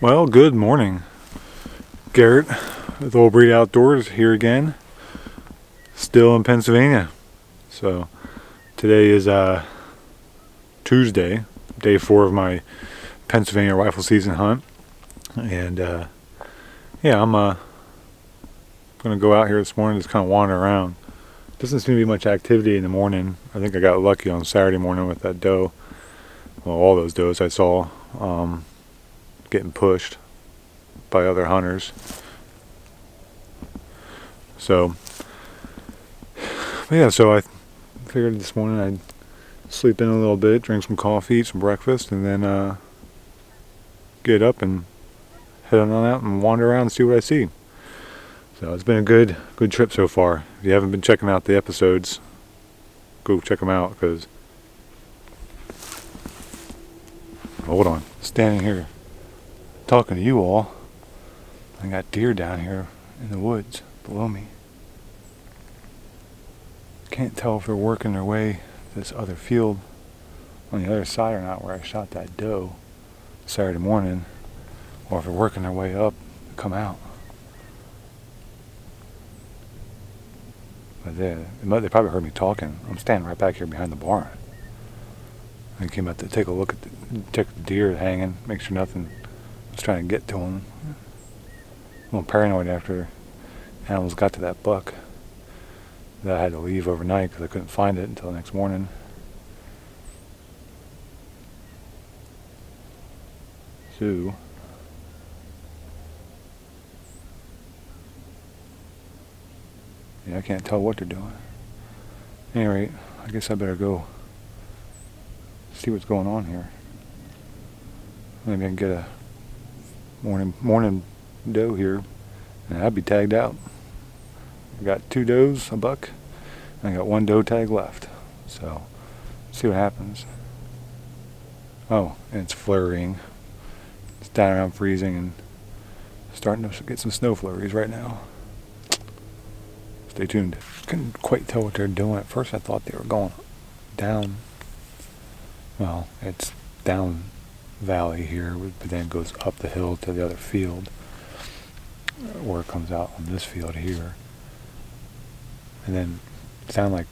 Well, good morning. Garrett with Old Breed Outdoors here again, still in Pennsylvania. So today is Tuesday, day 4 of my Pennsylvania rifle season hunt. And I'm going to go out here this morning, just kind of wander around. Doesn't seem to be much activity in the morning. I think I got lucky on Saturday morning with that doe. Well, all those does I saw getting pushed by other hunters. So I figured this morning I'd sleep in a little bit, drink some coffee, eat some breakfast, and then get up and head on out and wander around and see what I see. So it's been a good trip so far. If you haven't been checking out the episodes, go check them out, because hold on, standing here talking to you all, I got deer down here in the woods below me. Can't tell if they're working their way to this other field on the other side or not, where I shot that doe Saturday morning, or if they're working their way up to come out. But they probably heard me talking. I'm standing right back here behind the barn. I came out to take a look at check the deer hanging, make sure nothing was trying to get to them. A little paranoid after animals got to that buck, that I had to leave overnight because I couldn't find it until the next morning. So I can't tell what they're doing. At any rate, I guess I better go see what's going on here. Maybe I can get a morning doe here, and I'd be tagged out. I got 2 does, a buck, and I got 1 doe tag left. So, see what happens. Oh, and it's flurrying. It's down around freezing and starting to get some snow flurries right now. Stay tuned. Couldn't quite tell what they're doing. At first I thought they were going down. Well, it's down valley here, but then it goes up the hill to the other field, where it comes out on this field here. And then it sounded like,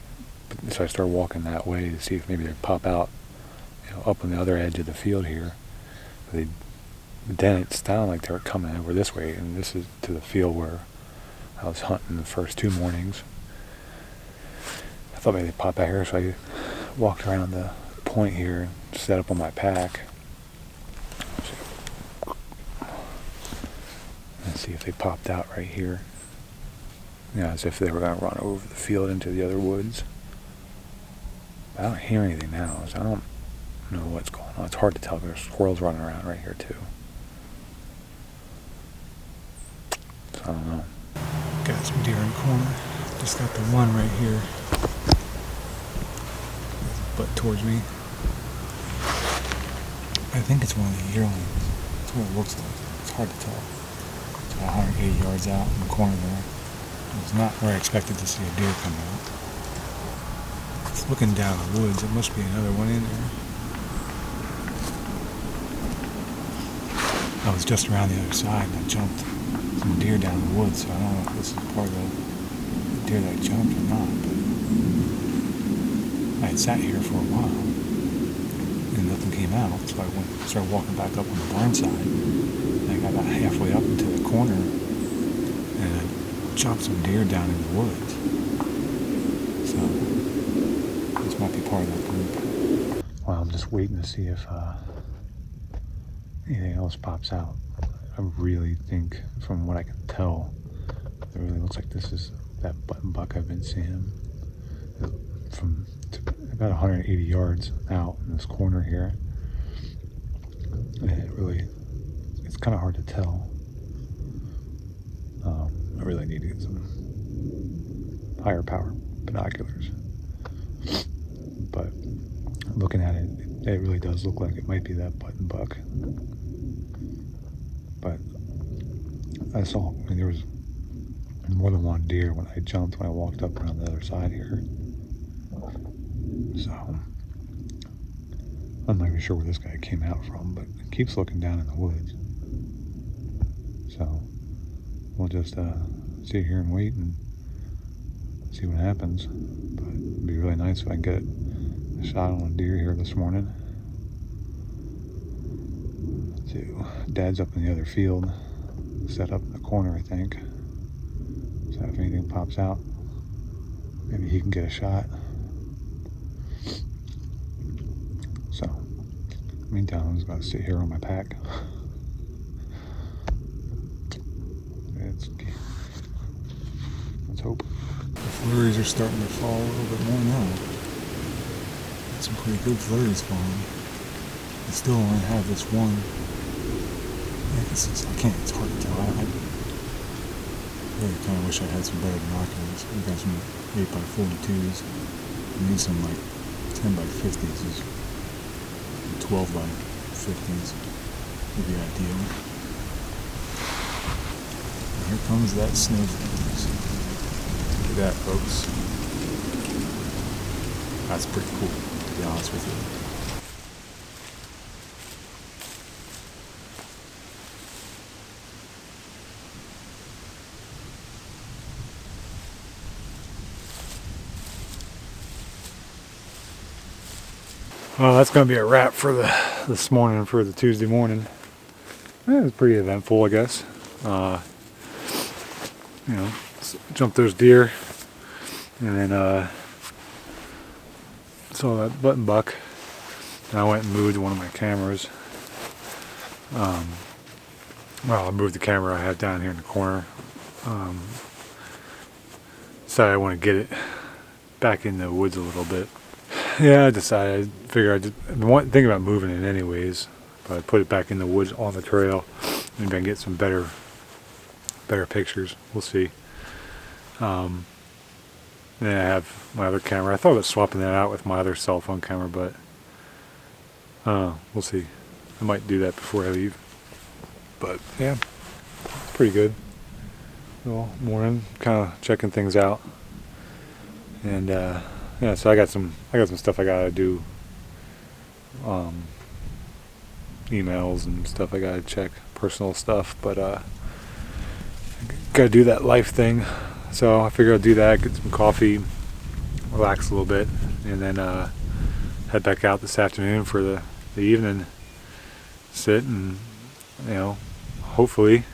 so I started walking that way to see if maybe they'd pop out, up on the other edge of the field here. But then it sounded like they were coming over this way, and this is to the field where I was hunting the first 2 mornings. I thought maybe they'd pop out here, so I walked around the point here, set up on my pack, and see if they popped out right here. As if they were going to run over the field into the other woods. I don't hear anything now, so I don't know what's going on. It's hard to tell. There's squirrels running around right here too. So I don't know. Got some deer in the corner. Just got the one right here. Butt towards me. I think it's one of the yearlings. That's what it looks like. It's hard to tell. It's about 180 yards out in the corner there. It's not where I expected to see a deer come out. It's looking down the woods. There must be another one in there. I was just around the other side and I jumped some deer down the woods, so I don't know if this is part of the deer that I jumped or not, but I had sat here for a while and nothing came out, so I started walking back up on the barn side, and I got about halfway up into the corner and I chopped some deer down in the woods. So this might be part of that group. Well, I'm just waiting to see if anything else pops out. I really think, from what I can tell, it really looks like this is that button buck I've been seeing from about 180 yards out in this corner here. And it's kind of hard to tell. I really need to get some higher power binoculars. But looking at it, it really does look like it might be that button buck. But there was more than one deer when I jumped, when I walked up around the other side here. So I'm not even sure where this guy came out from, but it keeps looking down in the woods. So we'll just sit here and wait and see what happens. But it'd be really nice if I can get a shot on a deer here this morning. So Dad's up in the other field, set up in the corner, I think. So if anything pops out, maybe he can get a shot. So, meantime, I'm just going to sit here on my pack. Let's hope. The flurries are starting to fall a little bit more now. Got some pretty good flurries falling. I still only have this one. It's hard to tell. I really kind of wish I had some better binoculars. We got some 8x42s. I need some like 10x50s. 12x50s would be ideal. And here comes that snowflake. Look at that, folks. That's pretty cool, to be honest with you. Well, that's going to be a wrap for this morning, for the Tuesday morning. It was pretty eventful, I guess. Jumped those deer, and then saw that button buck. And I went and moved one of my cameras. I moved the camera I had down here in the corner. Decided I want to get it back in the woods a little bit. Yeah, I figured I'd thinking about moving it anyways, but I put it back in the woods on the trail. Maybe I can get some better pictures. We'll see. Then I have my other camera. I thought about swapping that out with my other cell phone camera, but we'll see. I might do that before I leave. But yeah, pretty good. Well, morning, kind of checking things out, and yeah, so I got some stuff I gotta do, emails and stuff I gotta check, personal stuff, but gotta do that life thing. So I figure I'll do that, get some coffee, relax a little bit, and then head back out this afternoon for the evening sit, and hopefully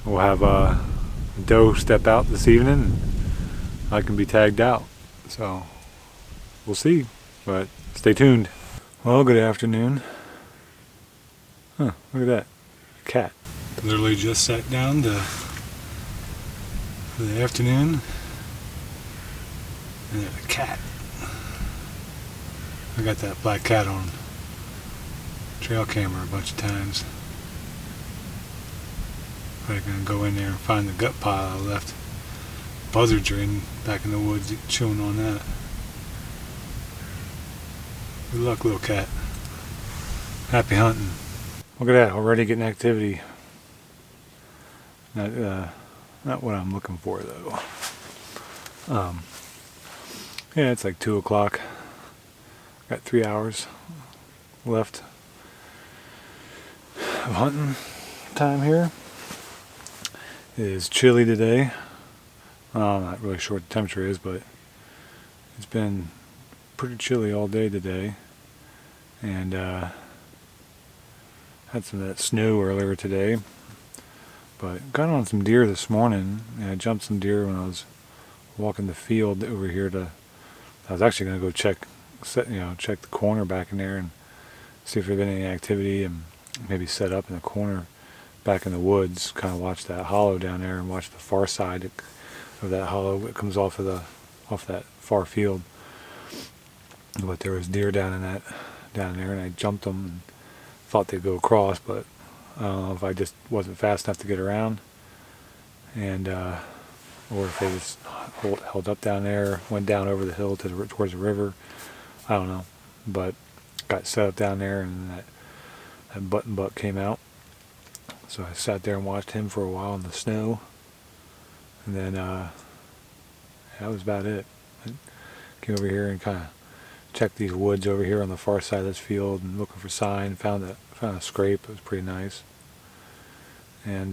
we'll have doe step out this evening and I can be tagged out. So we'll see, but stay tuned. Well, good afternoon. Look at that cat. Literally just sat down for the afternoon, and there's a cat. I got that black cat on trail camera a bunch of times. I'm gonna go in there and find the gut pile I left. Buzzards are back in the woods chewing on that. Good luck, little cat. Happy hunting. Look at that, already getting activity. Not what I'm looking for though. Yeah, it's like 2 o'clock. Got 3 hours left of hunting time here. It is chilly today. I'm not really sure what the temperature is, but it's been pretty chilly all day today. And had some of that snow earlier today. But got on some deer this morning, and I jumped some deer when I was walking the field over here I was actually going to go check the corner back in there and see if there'd been any activity, and maybe set up in the corner back in the woods, kind of watch that hollow down there and watch the far side of that hollow that comes off that far field. But there was deer down there, and I jumped them and thought they'd go across, but I don't know if I just wasn't fast enough to get around, and or if they just held up down there, went down over the hill towards the river. I don't know, but got set up down there, and that button buck came out. So I sat there and watched him for a while in the snow, and then that was about it. I came over here and kind of checked these woods over here on the far side of this field and looking for sign. Found a scrape. It was pretty nice. and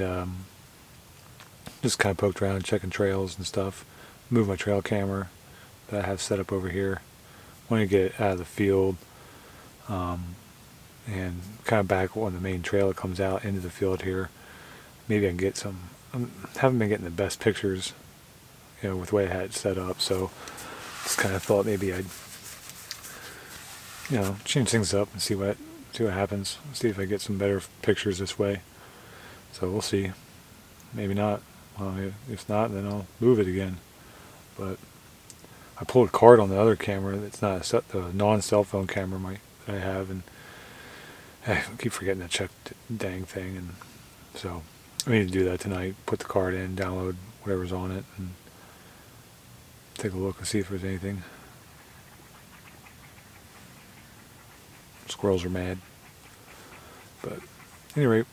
just kind of poked around, checking trails and stuff. Moved my trail camera that I have set up over here. Want to get out of the field, and kind of back on the main trail that comes out into the field here. Maybe I can get some. I haven't been getting the best pictures, with the way I had it set up. So just kind of thought maybe I'd, change things up and see what happens. See if I get some better pictures this way. So we'll see. Maybe not. If not, then I'll move it again. But I pulled a card on the other camera. That's not the non-cell phone camera that I have, and I keep forgetting to check the dang thing. And so I need to do that tonight. Put the card in, download whatever's on it, and take a look and see if there's anything. Squirrels are mad. But at any rate,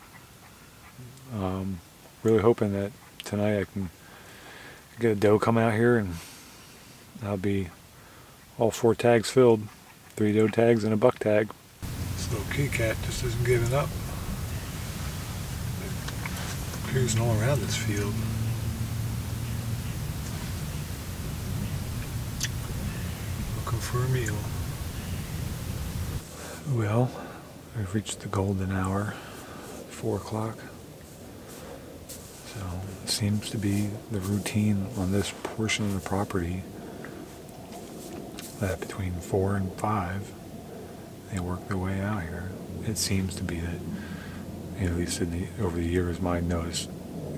really hoping that tonight I can get a doe coming out here, and that'll be all 4 tags filled. 3 doe tags and a buck tag. This little kitty cat just isn't giving up. They're cruising all around this field. Looking for a meal. Well, we've reached the golden hour, 4 o'clock. So it seems to be the routine on this portion of the property that between 4 and 5 they work their way out here. It seems to be that, at least over the years, my notice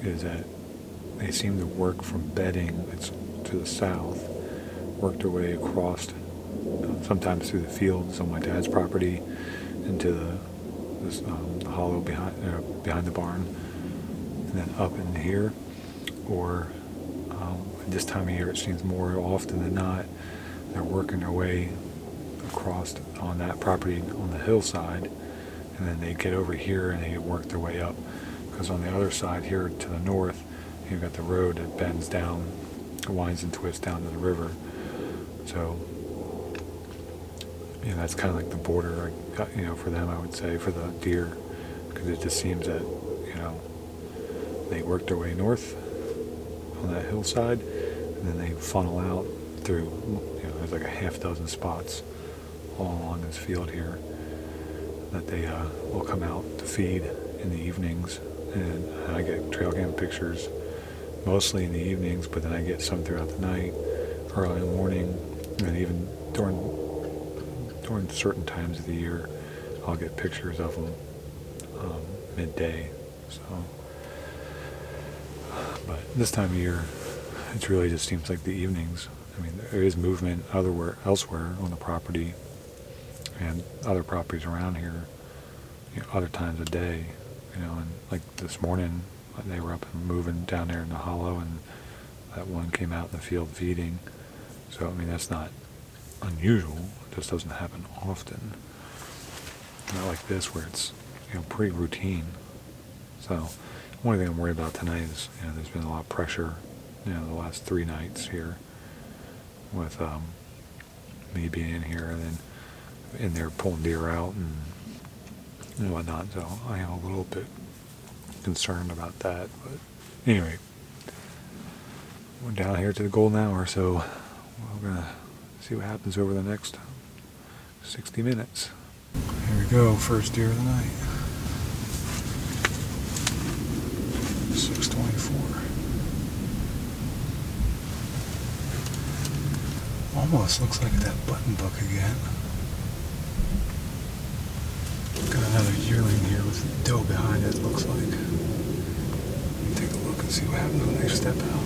is that they seem to work from bedding that's to the south, work their way across, sometimes through the fields on my dad's property, into the hollow behind the barn, and then up in here, or at this time of year it seems more often than not they're working their way across on that property on the hillside, and then they get over here and they work their way up, because on the other side here to the north you've got the road that bends down, winds and twists down to the river. So that's kind of like the border, for them, I would say, for the deer, because it just seems that they work their way north on that hillside, and then they funnel out through, there's like a half dozen spots all along this field here that they will come out to feed in the evenings, and I get trail cam pictures mostly in the evenings, but then I get some throughout the night, early in the morning, and even during certain times of the year I'll get pictures of them midday. So, but this time of year it really just seems like the evenings. I mean, there is movement elsewhere on the property and other properties around here, other times of day, and like this morning they were up and moving down there in the hollow, and that one came out in the field feeding. So I mean, that's not unusual. It just doesn't happen often. Not like this where it's pretty routine. So one thing I'm worried about tonight is there's been a lot of pressure the last 3 nights here with me being in here and then in there pulling deer out and whatnot. So I am a little bit concerned about that. But anyway, we're down here to the golden hour, so we're gonna see what happens over the next 60 minutes. Here we go, first deer of the night. 624. Almost looks like that button buck again. Got another yearling here with a doe behind it, looks like. Let me take a look and see what happens when they step out.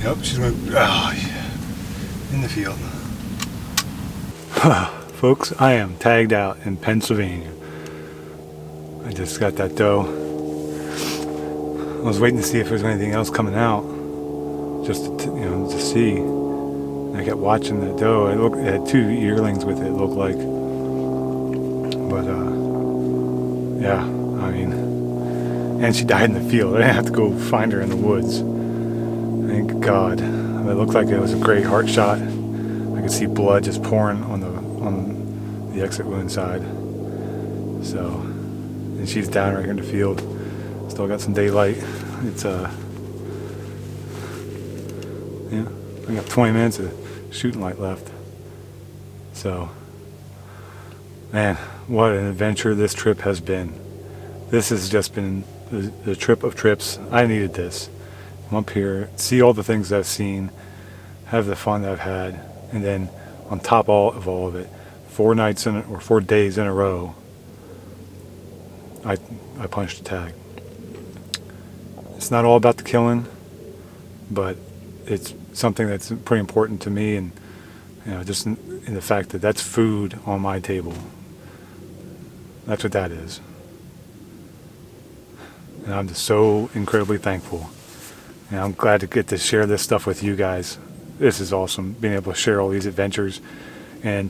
Yep, she's going, oh yeah, in the field. Folks, I am tagged out in Pennsylvania. I just got that doe. I was waiting to see if there was anything else coming out, just to see. And I kept watching the doe. It had 2 yearlings with it. It looked like, but yeah. I mean, and she died in the field. I didn't have to go find her in the woods. Thank God. It looked like it was a great heart shot. I could see blood just pouring on the exit wound side. So, and she's down right here in the field. Still got some daylight. It's yeah, I got 20 minutes of shooting light left. So, man, what an adventure this trip has been. This has just been the trip of trips. I needed this. Come up here, see all the things I've seen, have the fun that I've had, and then on top of all of it, 4 days in a row, I punched a tag. It's not all about the killing, but it's something that's pretty important to me, and just in the fact that that's food on my table. That's what that is. And I'm just so incredibly thankful. And I'm glad to get to share this stuff with you guys. This is awesome, being able to share all these adventures. And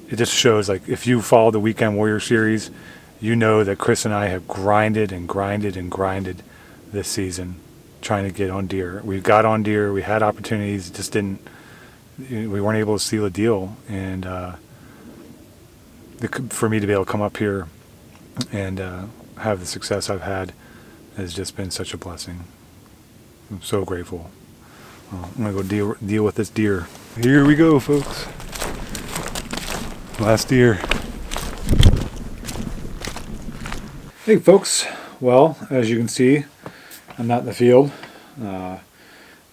it just shows, like, if you follow the Weekend Warrior series, you know that Chris and I have grinded and grinded and grinded this season trying to get on deer. We got on deer, we had opportunities, just we weren't able to seal a deal. And for me to be able to come up here and have the success I've had has just been such a blessing. I'm so grateful. I'm going to go deal with this deer. Here we go, folks. Last deer. Hey, folks. Well, as you can see, I'm not in the field. I'm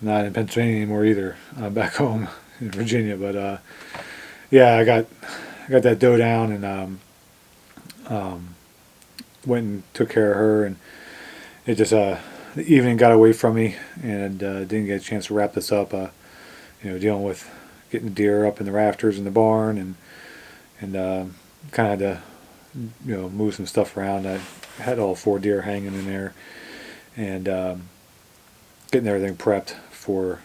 not in Pennsylvania anymore either. I'm back home in Virginia. But yeah, I got that doe down and went and took care of her, and it just the evening got away from me, and didn't get a chance to wrap this up. Dealing with getting the deer up in the rafters in the barn, and kind of had to move some stuff around. I had all 4 deer hanging in there, and getting everything prepped for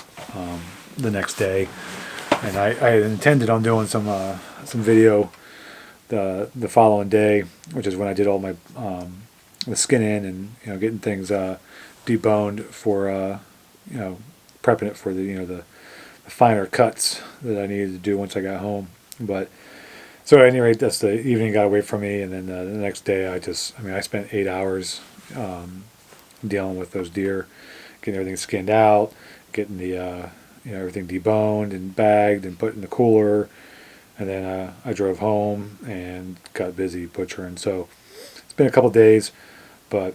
the next day. And I had intended on doing some video the following day, which is when I did all my the skin in and getting things deboned for prepping it for the finer cuts that I needed to do once I got home. But so at any rate, that's the evening got away from me, and then the next day I spent 8 hours dealing with those deer, getting everything skinned out, getting the everything deboned and bagged and put in the cooler, and then I drove home and got busy butchering. So it's been a couple days, but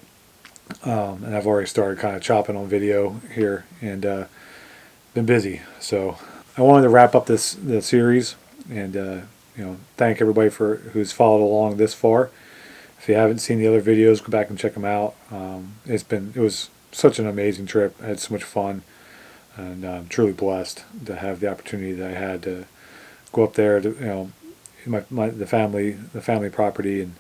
and I've already started kind of chopping on video here, and been busy. So I wanted to wrap up the series, and thank everybody who's followed along this far. If you haven't seen the other videos, go back and check them out. It was such an amazing trip. I had so much fun, and I'm truly blessed to have the opportunity that I had to go up there to the family property and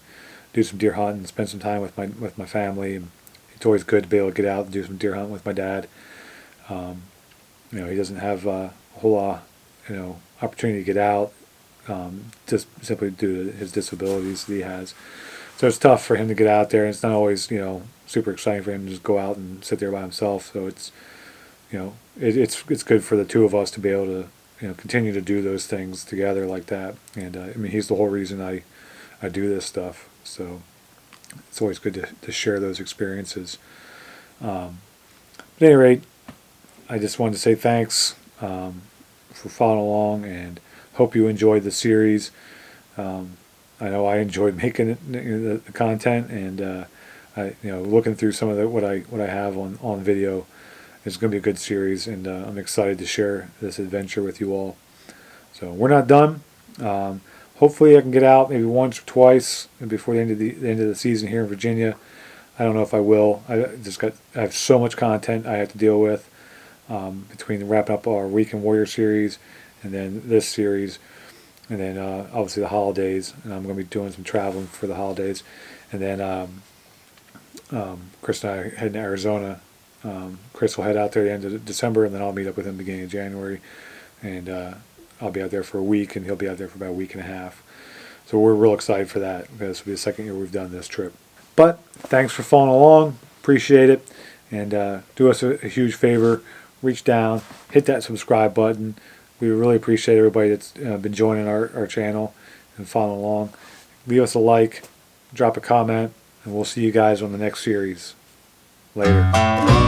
do some deer hunting and spend some time with my family. And it's always good to be able to get out and do some deer hunting with my dad. He doesn't have a whole lot opportunity to get out, just simply due to his disabilities that he has. So it's tough for him to get out there, and it's not always super exciting for him to just go out and sit there by himself. So it's it's good for the two of us to be able to continue to do those things together like that. And he's the whole reason I do this stuff. So it's always good to share those experiences. At any rate, I just wanted to say thanks for following along, and hope you enjoyed the series. I know I enjoyed making it, the content, and looking through some of what I have on video. It's going to be a good series, and I'm excited to share this adventure with you all. So we're not done. Hopefully I can get out maybe once or twice before the end of the season here in Virginia. I don't know if I will. I have so much content I have to deal with between wrapping up our Weekend Warrior series and then this series. and then obviously the holidays, and I'm going to be doing some traveling for the holidays, and then Chris and I heading to Arizona. Chris will head out there at the end of December, and then I'll meet up with him beginning of January, and I'll be out there for a week, and he'll be out there for about a week and a half. So we're real excited for that, because this will be the second year we've done this trip. But thanks for following along. Appreciate it. And do us a huge favor. Reach down, hit that subscribe button. We really appreciate everybody that's been joining our channel and following along. Leave us a like, drop a comment, and we'll see you guys on the next series. Later.